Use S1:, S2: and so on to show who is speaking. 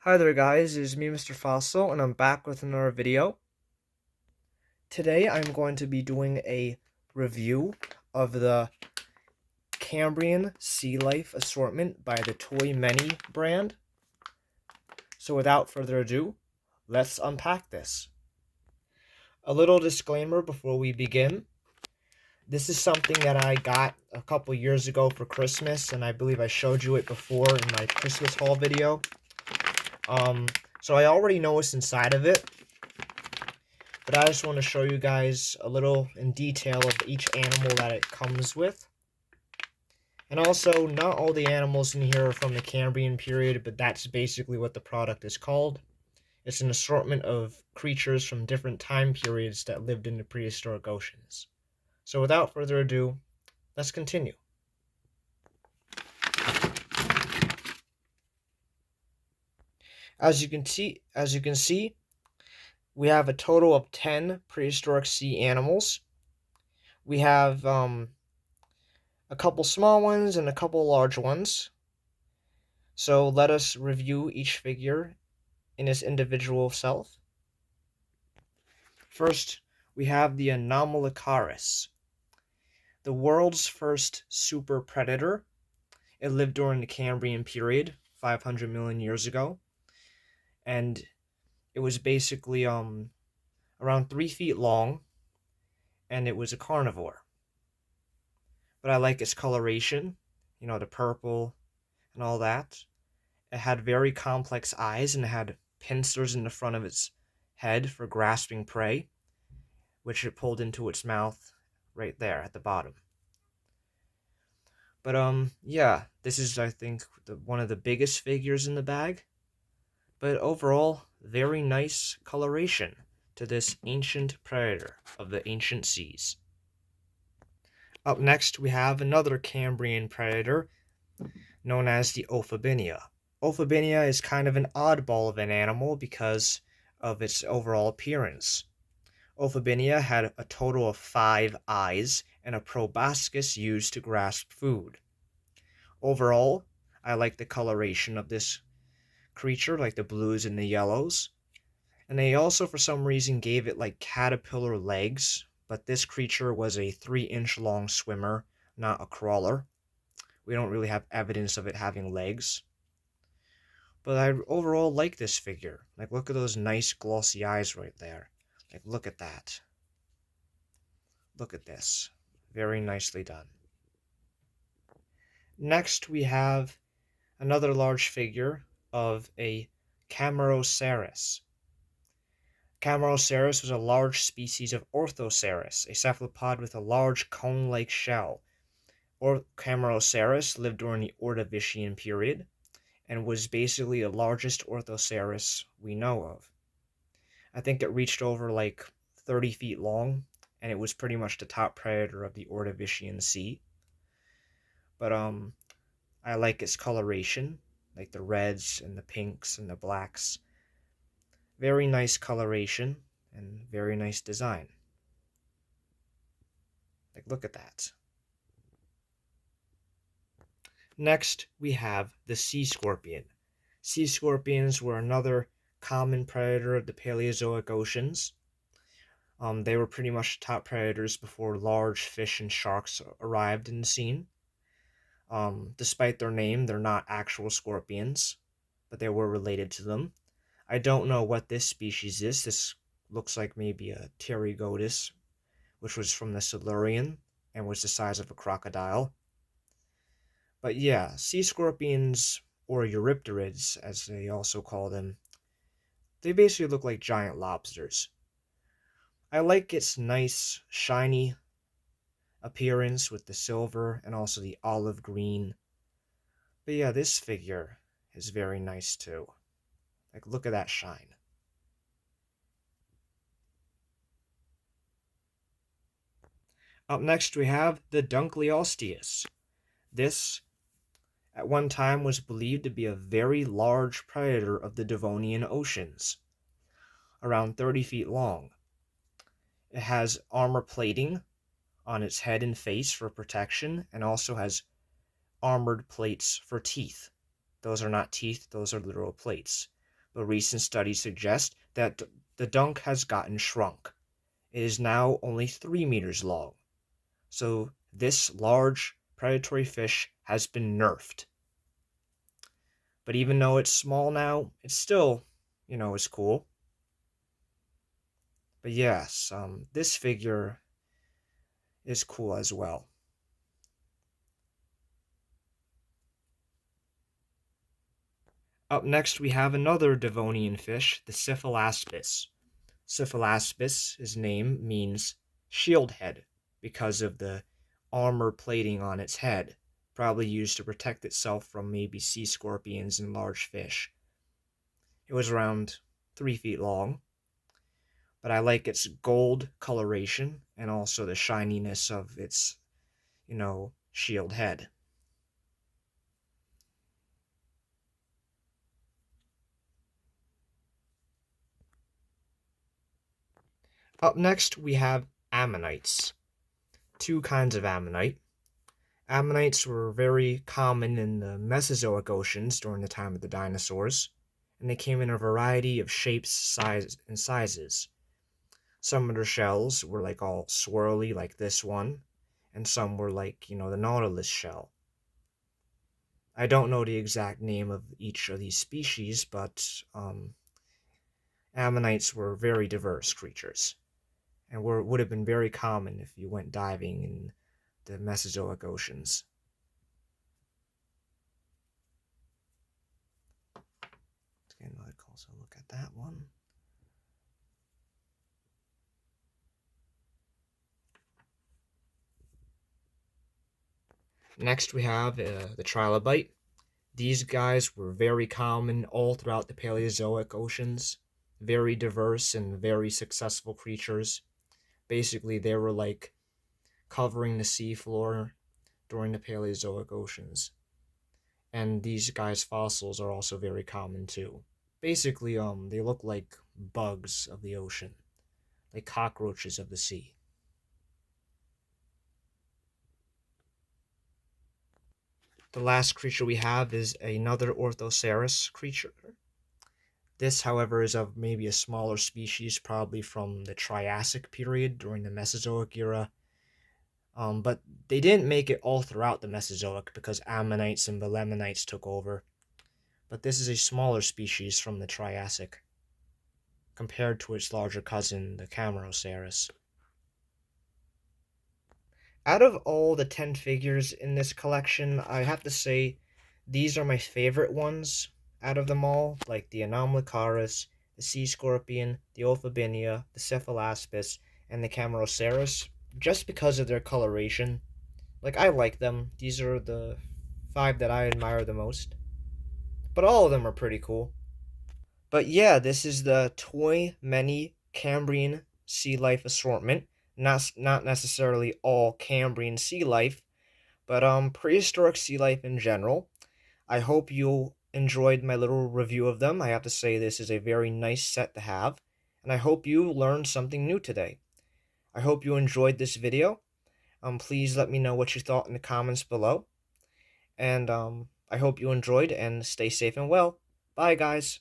S1: Hi there guys, it is me Mr. Fossil and I'm back with another video. Today I'm going to be doing a review of the Cambrian Sea Life assortment by the Toy Many brand. So without further ado, let's unpack this. A little disclaimer before we begin. This is something that I got a couple years ago for Christmas, and I believe I showed you it before in my Christmas haul video. So I already know what's inside of it, but I just want to show you guys a little in detail of each animal that it comes with. And also, not all the animals in here are from the Cambrian period, but that's basically what the product is called. It's an assortment of creatures from different time periods that lived in the prehistoric oceans. So without further ado, let's continue. As you can see, we have a total of 10 prehistoric sea animals. We have a couple small ones and a couple large ones. So let us review each figure in its individual self. First, we have the Anomalocaris, the world's first super predator. It lived during the Cambrian period, 500 million years ago, and it was basically around 3 feet long, and it was a carnivore. But I like its coloration, the purple and all that. It had very complex eyes, and it had pincers in the front of its head for grasping prey, which it pulled into its mouth right there at the bottom. But yeah, this is, I think, one of the biggest figures in the bag. But overall, very nice coloration to this ancient predator of the ancient seas. Up next, we have another Cambrian predator known as the Ophibinia. Ophibinia is kind of an oddball of an animal because of its overall appearance. Ophibinia had a total of 5 eyes and a proboscis used to grasp food. Overall, I like the coloration of this creature, like the blues and the yellows. And they also, for some reason, gave it like caterpillar legs, but this creature was a 3-inch long swimmer, not a crawler. We don't really have evidence of it having legs. But I overall like this figure. Like, look at those nice glossy eyes right there. Like, look at that. Look at this. Very nicely done. Next, we have another large figure of a Camarasaurus. Camarasaurus was a large species of Orthoceras, a cephalopod with a large cone-like shell. Camarasaurus lived during the Ordovician period and was basically the largest Orthoceras we know of. I think it reached over like 30 feet long, and it was pretty much the top predator of the Ordovician Sea. But I like its coloration, like the reds and the pinks and the blacks. Very nice coloration and very nice design. Like, look at that. Next, we have the sea scorpion. Sea scorpions were another common predator of the Paleozoic oceans. They were pretty much top predators before large fish and sharks arrived in the scene. Despite their name, they're not actual scorpions, but they were related to them. I don't know what this species is. This looks like maybe a Pterygotus, which was from the Silurian and was the size of a crocodile. But yeah, sea scorpions, or eurypterids, as they also call them, they basically look like giant lobsters. I like its nice, shiny appearance with the silver and also the olive green. But yeah, this figure is very nice too. Like, look at that shine. Up next, we have the Dunkleosteus. This, at one time, was believed to be a very large predator of the Devonian oceans, around 30 feet long. It has armor plating on its head and face for protection, and also has armored plates for teeth. Those are not teeth, those are literal plates. but recent studies suggest that the dunk has gotten shrunk. It is now only 3 meters long. So this large predatory fish has been nerfed. But even though it's small now, it's still, it's cool. But yes, this figure is cool as well. Up next, we have another Devonian fish, the Cephalaspis. Cephalaspis' name means shield head because of the armor plating on its head, probably used to protect itself from maybe sea scorpions and large fish. It was around 3 feet long, but I like its gold coloration and also the shininess of its, shield head. Up next, we have ammonites. Two kinds of ammonite. Ammonites were very common in the Mesozoic oceans during the time of the dinosaurs, and they came in a variety of shapes, and sizes. Some of their shells were like all swirly, like this one, and some were like, the Nautilus shell. I don't know the exact name of each of these species, but ammonites were very diverse creatures, and would have been very common if you went diving in the Mesozoic oceans. Let's get another closer look at that one. Next, we have the trilobite. These guys were very common all throughout the Paleozoic oceans. Very diverse and very successful creatures. Basically, they were like covering the seafloor during the Paleozoic oceans. And these guys' fossils are also very common too. Basically, they look like bugs of the ocean, like cockroaches of the sea. The last creature we have is another Orthoceras creature. This, however, is of maybe a smaller species, probably from the Triassic period during the Mesozoic era. But they didn't make it all throughout the Mesozoic because ammonites and belemnites took over. But this is a smaller species from the Triassic compared to its larger cousin, the Cambrian. Out of all the 10 figures in this collection, I have to say these are my favorite ones out of them all, like the Anomalocaris, the Sea Scorpion, the Ophibinia, the Cephalaspis, and the Cambrian, just because of their coloration. Like, I like them. These are the 5 that I admire the most. But all of them are pretty cool. But yeah, this is the Toy Many Cambrian Sea Life assortment. Not necessarily all Cambrian sea life, but prehistoric sea life in general. I hope you enjoyed my little review of them. I have to say this is a very nice set to have, and I hope you learned something new today. I hope you enjoyed this video. Please let me know what you thought in the comments below. And I hope you enjoyed and stay safe and well. Bye guys.